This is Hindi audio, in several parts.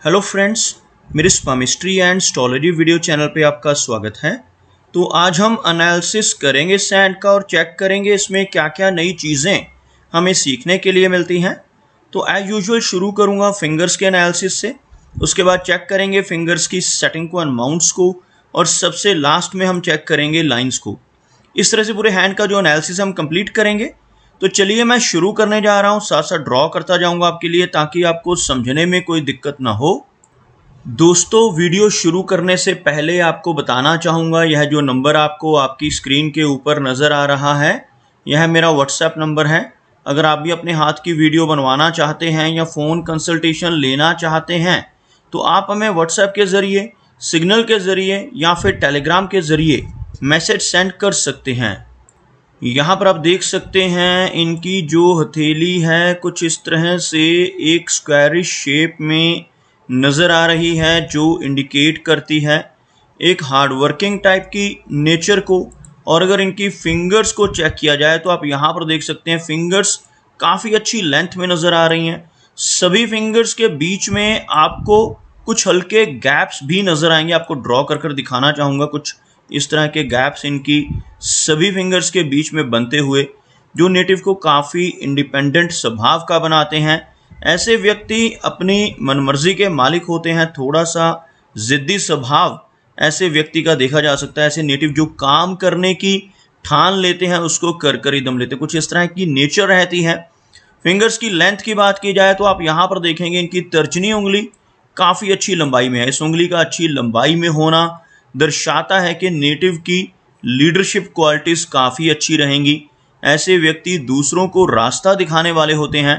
हेलो फ्रेंड्स, मेरे स्पामिस्ट्री एंड एस्ट्रोलॉजी वीडियो चैनल पे आपका स्वागत है। तो आज हम एनालिसिस करेंगे सैंड का और चेक करेंगे इसमें क्या क्या नई चीज़ें हमें सीखने के लिए मिलती हैं। तो एज यूजुअल शुरू करूँगा फिंगर्स के एनालिसिस से, उसके बाद चेक करेंगे फिंगर्स की सेटिंग को एंड माउंट्स को, और सबसे लास्ट में हम चेक करेंगे लाइन्स को। इस तरह से पूरे हैंड का जो एनालिसिस हम कंप्लीट करेंगे। तो चलिए मैं शुरू करने जा रहा हूँ, साथ साथ ड्रॉ करता जाऊँगा आपके लिए ताकि आपको समझने में कोई दिक्कत ना हो। दोस्तों, वीडियो शुरू करने से पहले आपको बताना चाहूँगा, यह जो नंबर आपको आपकी स्क्रीन के ऊपर नज़र आ रहा है, यह मेरा व्हाट्सएप नंबर है। अगर आप भी अपने हाथ की वीडियो बनवाना चाहते हैं या फ़ोन कंसल्टेशन लेना चाहते हैं तो आप हमें व्हाट्सएप के ज़रिए, सिग्नल के ज़रिए या फिर टेलीग्राम के ज़रिए मैसेज सेंड कर सकते हैं। यहाँ पर आप देख सकते हैं इनकी जो हथेली है कुछ इस तरह से एक स्क्वायरिश शेप में नज़र आ रही है, जो इंडिकेट करती है एक हार्ड वर्किंग टाइप की नेचर को। और अगर इनकी फिंगर्स को चेक किया जाए तो आप यहाँ पर देख सकते हैं फिंगर्स काफ़ी अच्छी लेंथ में नज़र आ रही हैं। सभी फिंगर्स के बीच में आपको कुछ हल्के गैप्स भी नज़र आएंगे। आपको ड्रॉ कर कर दिखाना चाहूँगा कुछ इस तरह के गैप्स इनकी सभी फिंगर्स के बीच में बनते हुए, जो नेटिव को काफ़ी इंडिपेंडेंट स्वभाव का बनाते हैं। ऐसे व्यक्ति अपनी मनमर्जी के मालिक होते हैं, थोड़ा सा ज़िद्दी स्वभाव ऐसे व्यक्ति का देखा जा सकता है। ऐसे नेटिव जो काम करने की ठान लेते हैं उसको कर कर ही दम लेते हैं, कुछ इस तरह की नेचर रहती है। फिंगर्स की लेंथ की बात की जाए तो आप यहाँ पर देखेंगे इनकी तर्जनी उंगली काफ़ी अच्छी लंबाई में है। इस उंगली का अच्छी लंबाई में होना दर्शाता है कि नेटिव की लीडरशिप क्वालिटीज़ काफ़ी अच्छी रहेंगी। ऐसे व्यक्ति दूसरों को रास्ता दिखाने वाले होते हैं।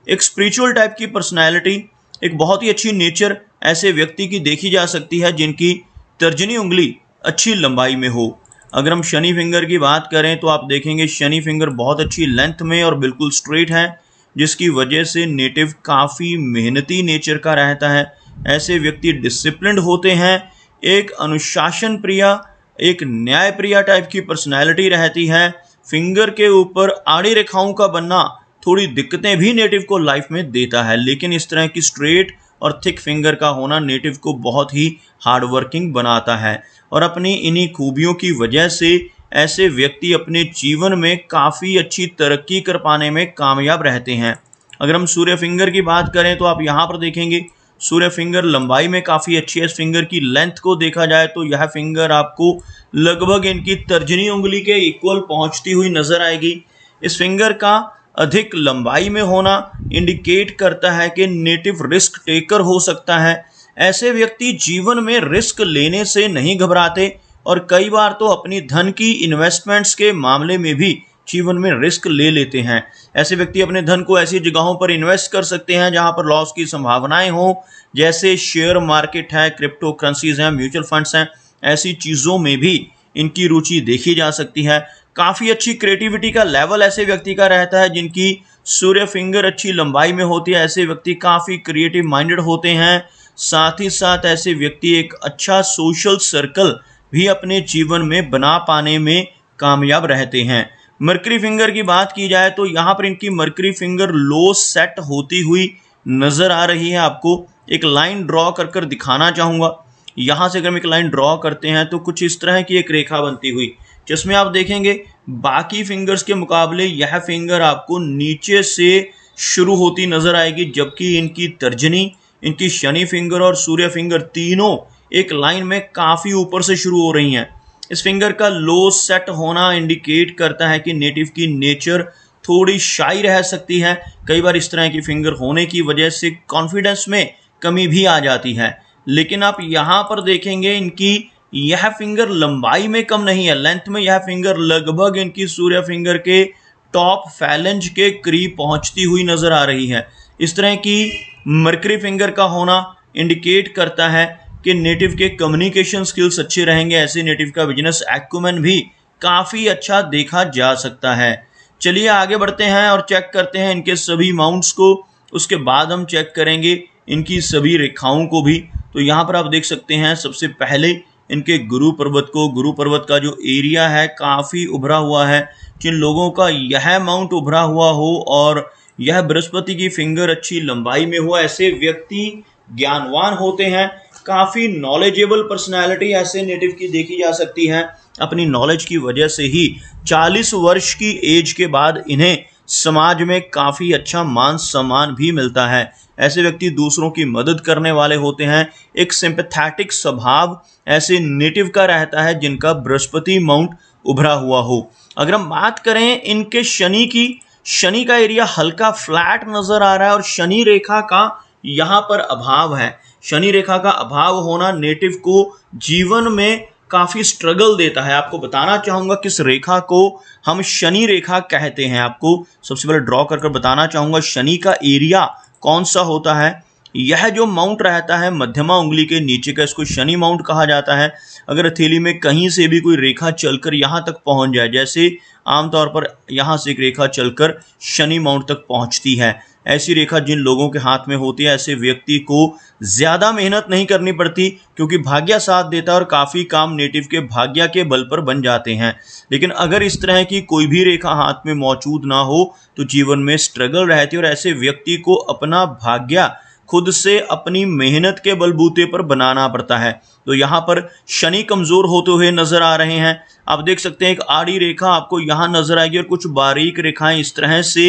एक स्पिरिचुअल टाइप की पर्सनैलिटी, एक बहुत ही अच्छी नेचर ऐसे व्यक्ति की देखी जा सकती है जिनकी तर्जनी उंगली अच्छी लंबाई में हो। अगर हम शनि फिंगर की बात करें तो आप देखेंगे शनि फिंगर बहुत अच्छी लेंथ में और बिल्कुल स्ट्रेट है, जिसकी वजह से नेटिव काफ़ी मेहनती नेचर का रहता है। ऐसे व्यक्ति डिसिप्लिन्ड होते हैं, एक अनुशासन प्रिया, एक न्याय प्रिया टाइप की पर्सनैलिटी रहती है। फिंगर के ऊपर आड़ी रेखाओं का बनना थोड़ी दिक्कतें भी नेटिव को लाइफ में देता है, लेकिन इस तरह की स्ट्रेट और थिक फिंगर का होना नेटिव को बहुत ही हार्ड वर्किंग बनाता है। और अपनी इन्हीं खूबियों की वजह से ऐसे व्यक्ति अपने जीवन में काफ़ी अच्छी तरक्की कर पाने में कामयाब रहते हैं। अगर हम सूर्य फिंगर की बात करें तो आप यहाँ पर देखेंगे सूर्य फिंगर लंबाई में काफ़ी अच्छी है। इस फिंगर की लेंथ को देखा जाए तो यह फिंगर आपको लगभग इनकी तर्जनी उंगली के इक्वल पहुँचती हुई नज़र आएगी। इस फिंगर का अधिक लंबाई में होना इंडिकेट करता है कि नेटिव रिस्क टेकर हो सकता है। ऐसे व्यक्ति जीवन में रिस्क लेने से नहीं घबराते और कई बार तो अपनी धन की इन्वेस्टमेंट्स के मामले में भी जीवन में रिस्क ले लेते हैं। ऐसे व्यक्ति अपने धन को ऐसी जगहों पर इन्वेस्ट कर सकते हैं जहां पर लॉस की संभावनाएं हों, जैसे शेयर मार्केट है, क्रिप्टो करेंसीज हैं, म्यूचुअल फंड्स हैं। ऐसी चीज़ों में भी इनकी रुचि देखी जा सकती है। काफ़ी अच्छी क्रिएटिविटी का लेवल ऐसे व्यक्ति का रहता है जिनकी सूर्य फिंगर अच्छी लंबाई में होती है। ऐसे व्यक्ति काफ़ी क्रिएटिव माइंडेड होते हैं। साथ ही साथ ऐसे व्यक्ति एक अच्छा सोशल सर्कल भी अपने जीवन में बना पाने में कामयाब रहते हैं। मरकरी फिंगर की बात की जाए तो यहाँ पर इनकी मरकरी फिंगर लो सेट होती हुई नज़र आ रही है। आपको एक लाइन ड्रॉ कर कर दिखाना चाहूँगा। यहाँ से अगर हम एक लाइन ड्रॉ करते हैं तो कुछ इस तरह की एक रेखा बनती हुई, जिसमें आप देखेंगे बाकी फिंगर्स के मुकाबले यह फिंगर आपको नीचे से शुरू होती नज़र आएगी, जबकि इनकी तर्जनी, इनकी शनि फिंगर और सूर्य फिंगर तीनों एक लाइन में काफ़ी ऊपर से शुरू हो रही हैं। इस फिंगर का लो सेट होना इंडिकेट करता है कि नेटिव की नेचर थोड़ी शाई रह सकती है। कई बार इस तरह की फिंगर होने की वजह से कॉन्फिडेंस में कमी भी आ जाती है। लेकिन आप यहाँ पर देखेंगे इनकी यह फिंगर लंबाई में कम नहीं है, लेंथ में यह फिंगर लगभग इनकी सूर्य फिंगर के टॉप फैलेंज के करीब पहुँचती हुई नज़र आ रही है। इस तरह की मरकरी फिंगर का होना इंडिकेट करता है कि नेटिव के कम्युनिकेशन स्किल्स अच्छे रहेंगे। ऐसे नेटिव का बिजनेस एक्यूमेन भी काफ़ी अच्छा देखा जा सकता है। चलिए आगे बढ़ते हैं और चेक करते हैं इनके सभी माउंट्स को। उसके बाद हम चेक करेंगे इनकी सभी रेखाओं को भी। तो यहाँ पर आप देख सकते हैं सबसे पहले इनके गुरु पर्वत को। गुरु पर्वत का जो एरिया है काफ़ी उभरा हुआ है। जिन लोगों का यह माउंट उभरा हुआ हो और यह बृहस्पति की फिंगर अच्छी लंबाई में हो, ऐसे व्यक्ति ज्ञानवान होते हैं, काफ़ी नॉलेजेबल पर्सनैलिटी ऐसे नेटिव की देखी जा सकती है। अपनी नॉलेज की वजह से ही 40 वर्ष की एज के बाद इन्हें समाज में काफ़ी अच्छा मान सम्मान भी मिलता है। ऐसे व्यक्ति दूसरों की मदद करने वाले होते हैं। एक सिंपैथेटिक स्वभाव ऐसे नेटिव का रहता है जिनका बृहस्पति माउंट उभरा हुआ हो। अगर हम बात करें इनके शनि की, शनि का एरिया हल्का फ्लैट नजर आ रहा है और शनि रेखा का यहाँ पर अभाव है। शनि रेखा का अभाव होना नेटिव को जीवन में काफी स्ट्रगल देता है। आपको बताना चाहूंगा किस रेखा को हम शनि रेखा कहते हैं। आपको सबसे पहले ड्रॉ कर बताना चाहूंगा शनि का एरिया कौन सा होता है। यह जो माउंट रहता है मध्यमा उंगली के नीचे का, इसको शनि माउंट कहा जाता है। अगर हथेली में कहीं से भी कोई रेखा चलकर यहाँ तक पहुँच जाए, जैसे आमतौर पर यहाँ से एक रेखा चलकर शनि माउंट तक पहुँचती है, ऐसी रेखा जिन लोगों के हाथ में होती है, ऐसे व्यक्ति को ज़्यादा मेहनत नहीं करनी पड़ती क्योंकि भाग्य साथ देता है और काफ़ी काम नेटिव के भाग्य के बल पर बन जाते हैं। लेकिन अगर इस तरह की कोई भी रेखा हाथ में मौजूद ना हो तो जीवन में स्ट्रगल रहती है और ऐसे व्यक्ति को अपना भाग्य खुद से अपनी मेहनत के बलबूते पर बनाना पड़ता है। तो यहाँ पर शनि कमज़ोर होते हुए नजर आ रहे हैं। आप देख सकते हैं एक आड़ी रेखा आपको यहाँ नजर आएगी और कुछ बारीक रेखाएं इस तरह से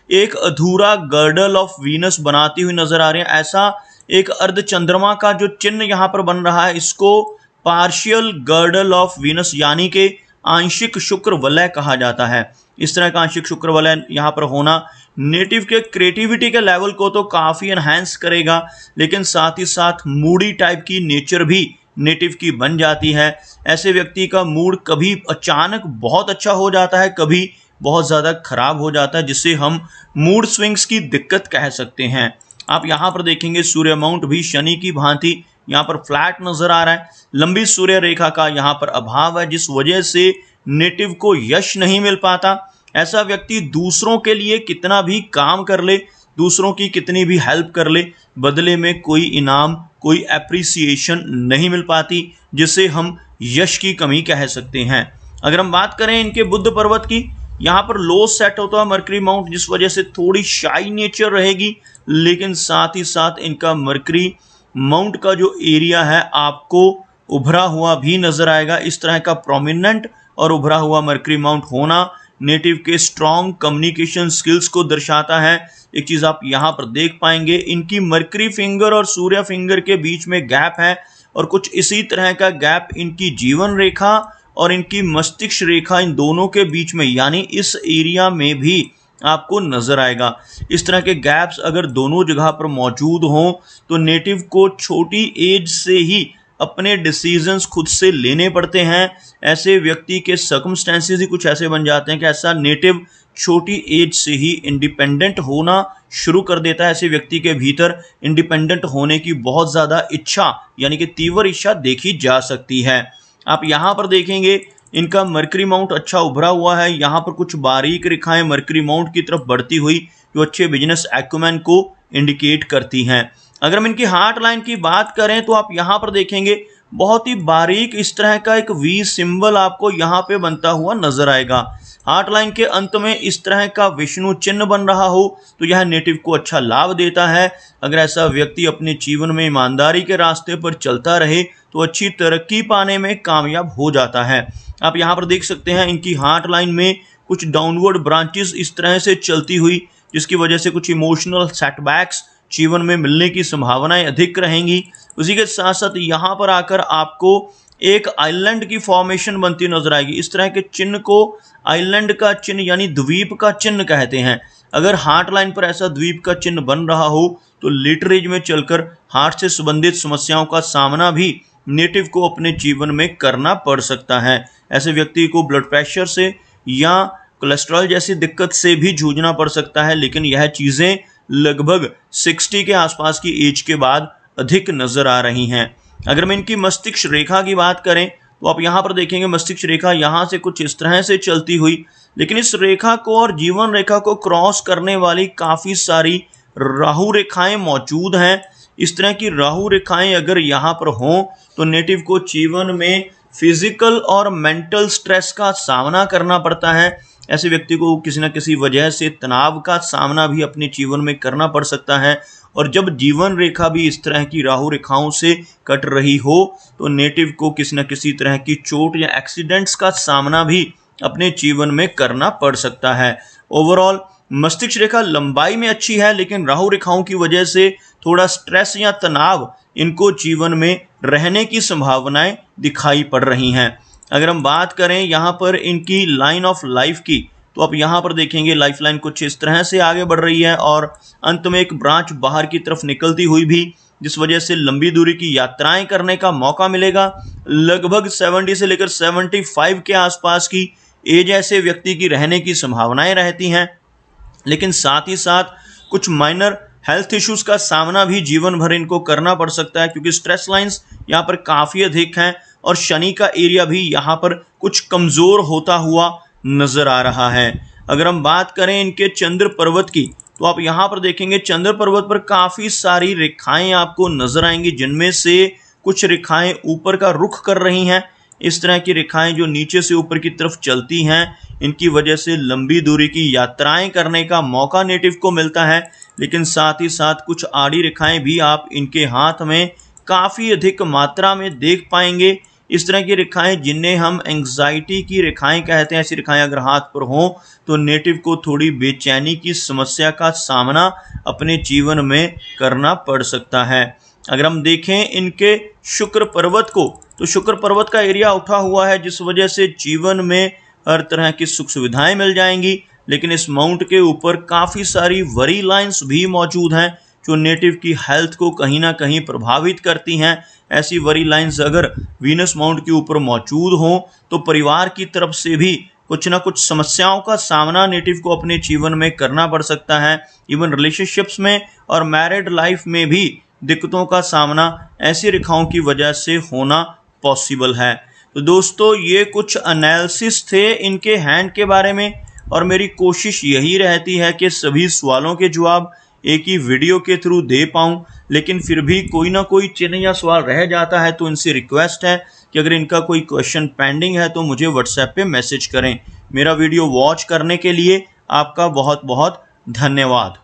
एक अधूरा गर्डल ऑफ वीनस बनाती हुई नजर आ रही है। ऐसा एक अर्धचंद्रमा का जो चिन्ह यहाँ पर बन रहा है, इसको पार्शियल गर्डल ऑफ वीनस यानी कि आंशिक शुक्र वलय कहा जाता है। इस तरह का आंशिक शुक्र वलय यहाँ पर होना नेटिव के क्रिएटिविटी के लेवल को तो काफ़ी एनहांस करेगा, लेकिन साथ ही साथ मूडी टाइप की नेचर भी नेटिव की बन जाती है। ऐसे व्यक्ति का मूड कभी अचानक बहुत अच्छा हो जाता है, कभी बहुत ज़्यादा खराब हो जाता है, जिसे हम मूड स्विंग्स की दिक्कत कह सकते हैं। आप यहाँ पर देखेंगे सूर्य माउंट भी शनि की भांति यहाँ पर फ्लैट नजर आ रहा है। लंबी सूर्य रेखा का यहाँ पर अभाव है, जिस वजह से नेटिव को यश नहीं मिल पाता। ऐसा व्यक्ति दूसरों के लिए कितना भी काम कर ले, दूसरों की कितनी भी हेल्प कर ले, बदले में कोई इनाम, कोई एप्रिसिएशन नहीं मिल पाती, जिसे हम यश की कमी कह सकते हैं। अगर हम बात करें इनके बुध पर्वत की, यहाँ पर लो सेट होता है मरकरी माउंट, जिस वजह से थोड़ी शाई नेचर रहेगी, लेकिन साथ ही साथ इनका मरकरी माउंट का जो एरिया है आपको उभरा हुआ भी नजर आएगा। इस तरह का प्रोमिनेंट और उभरा हुआ मरकरी माउंट होना नेटिव के स्ट्रॉन्ग कम्युनिकेशन स्किल्स को दर्शाता है। एक चीज़ आप यहाँ पर देख पाएंगे, इनकी मरकरी फिंगर और सूर्य फिंगर के बीच में गैप है और कुछ इसी तरह का गैप इनकी जीवन रेखा और इनकी मस्तिष्क रेखा, इन दोनों के बीच में यानी इस एरिया में भी आपको नजर आएगा। इस तरह के गैप्स अगर दोनों जगह पर मौजूद हों तो नेटिव को छोटी एज से ही अपने डिसीजंस खुद से लेने पड़ते हैं। ऐसे व्यक्ति के सर्कमस्टेंसेस ही कुछ ऐसे बन जाते हैं कि ऐसा नेटिव छोटी एज से ही इंडिपेंडेंट होना शुरू कर देता है। ऐसे व्यक्ति के भीतर इंडिपेंडेंट होने की बहुत ज़्यादा इच्छा यानी कि तीव्र इच्छा देखी जा सकती है। आप यहाँ पर देखेंगे इनका मरकरी माउंट अच्छा उभरा हुआ है। यहाँ पर कुछ बारीक रेखाएं मरकरी माउंट की तरफ बढ़ती हुई जो अच्छे बिजनेस एक्यूमेन को इंडिकेट करती हैं। अगर हम इनकी हार्ट लाइन की बात करें तो आप यहाँ पर देखेंगे बहुत ही बारीक इस तरह का एक वी सिंबल आपको यहाँ पे बनता हुआ नजर आएगा। हार्ट लाइन के अंत में इस तरह का विष्णु चिन्ह बन रहा हो तो यह नेटिव को अच्छा लाभ देता है। अगर ऐसा व्यक्ति अपने जीवन में ईमानदारी के रास्ते पर चलता रहे तो अच्छी तरक्की पाने में कामयाब हो जाता है। आप यहाँ पर देख सकते हैं इनकी हार्ट लाइन में कुछ डाउनवर्ड ब्रांचेस इस तरह से चलती हुई, जिसकी वजह से कुछ इमोशनल सेटबैक्स जीवन में मिलने की संभावनाएं अधिक रहेंगी। उसी के साथ साथ यहाँ पर आकर आपको एक आइलैंड की फॉर्मेशन बनती नजर आएगी। इस तरह के चिन्ह को आइलैंड का चिन्ह यानी द्वीप का चिन्ह कहते हैं। अगर हार्ट लाइन पर ऐसा द्वीप का चिन्ह बन रहा हो तो लेटर एज में चलकर हार्ट से संबंधित समस्याओं का सामना भी नेटिव को अपने जीवन में करना पड़ सकता है। ऐसे व्यक्ति को ब्लड प्रेशर से या कोलेस्ट्रॉल जैसी दिक्कत से भी जूझना पड़ सकता है, लेकिन यह चीज़ें लगभग 60 के आसपास की एज के बाद अधिक नजर आ रही हैं। अगर मैं इनकी मस्तिष्क रेखा की बात करें तो आप यहाँ पर देखेंगे मस्तिष्क रेखा यहाँ से कुछ इस तरह से चलती हुई, लेकिन इस रेखा को और जीवन रेखा को क्रॉस करने वाली काफ़ी सारी राहु रेखाएं मौजूद हैं। इस तरह की राहु रेखाएं अगर यहाँ पर हों तो नेटिव को जीवन में फिजिकल और मेंटल स्ट्रेस का सामना करना पड़ता है। ऐसे व्यक्ति को किसी न किसी वजह से तनाव का सामना भी अपने जीवन में करना पड़ सकता है और जब जीवन रेखा भी इस तरह की राहु रेखाओं से कट रही हो तो नेटिव को किसी न किसी तरह की चोट या एक्सीडेंट्स का सामना भी अपने जीवन में करना पड़ सकता है। ओवरऑल मस्तिष्क रेखा लंबाई में अच्छी है, लेकिन राहु रेखाओं की वजह से थोड़ा स्ट्रेस या तनाव इनको जीवन में रहने की संभावनाएं दिखाई पड़ रही हैं। अगर हम बात करें यहाँ पर इनकी लाइन ऑफ लाइफ की, तो आप यहाँ पर देखेंगे लाइफ लाइन कुछ इस तरह से आगे बढ़ रही है और अंत में एक ब्रांच बाहर की तरफ निकलती हुई भी, जिस वजह से लंबी दूरी की यात्राएं करने का मौका मिलेगा। लगभग 70 से लेकर 75 के आसपास की एज ऐसे व्यक्ति की रहने की संभावनाएं रहती हैं, लेकिन साथ ही साथ कुछ माइनर हेल्थ इश्यूज का सामना भी जीवन भर इनको करना पड़ सकता है, क्योंकि स्ट्रेस लाइंस यहाँ पर काफ़ी अधिक हैं और शनि का एरिया भी यहाँ पर कुछ कमज़ोर होता हुआ नज़र आ रहा है। अगर हम बात करें इनके चंद्र पर्वत की, तो आप यहाँ पर देखेंगे चंद्र पर्वत पर काफ़ी सारी रेखाएं आपको नज़र आएंगी, जिनमें से कुछ रेखाएं ऊपर का रुख कर रही हैं। इस तरह की रेखाएं जो नीचे से ऊपर की तरफ चलती हैं, इनकी वजह से लंबी दूरी की यात्राएं करने का मौका नेटिव को मिलता है, लेकिन साथ ही साथ कुछ आड़ी रेखाएं भी आप इनके हाथ में काफ़ी अधिक मात्रा में देख पाएंगे। इस तरह की रेखाएं जिन्हें हम एंग्जाइटी की रेखाएं कहते हैं, ऐसी रेखाएं अगर हाथ पर हों तो नेटिव को थोड़ी बेचैनी की समस्या का सामना अपने जीवन में करना पड़ सकता है। अगर हम देखें इनके शुक्र पर्वत को, तो शुक्र पर्वत का एरिया उठा हुआ है, जिस वजह से जीवन में हर तरह की सुख सुविधाएं मिल जाएंगी, लेकिन इस माउंट के ऊपर काफ़ी सारी वरी लाइंस भी मौजूद हैं जो नेटिव की हेल्थ को कहीं ना कहीं प्रभावित करती हैं। ऐसी वरी लाइंस अगर वीनस माउंट के ऊपर मौजूद हों तो परिवार की तरफ से भी कुछ ना कुछ समस्याओं का सामना नेटिव को अपने जीवन में करना पड़ सकता है। इवन रिलेशनशिप्स में और मैरिड लाइफ में भी दिक्कतों का सामना ऐसी रेखाओं की वजह से होना पॉसिबल है। तो दोस्तों, ये कुछ एनालिसिस थे इनके हैंड के बारे में, और मेरी कोशिश यही रहती है कि सभी सवालों के जवाब एक ही वीडियो के थ्रू दे पाऊँ, लेकिन फिर भी कोई ना कोई चिन्ह या सवाल रह जाता है, तो इनसे रिक्वेस्ट है कि अगर इनका कोई क्वेश्चन पेंडिंग है तो मुझे व्हाट्सएप पे मैसेज करें। मेरा वीडियो वॉच करने के लिए आपका बहुत बहुत धन्यवाद।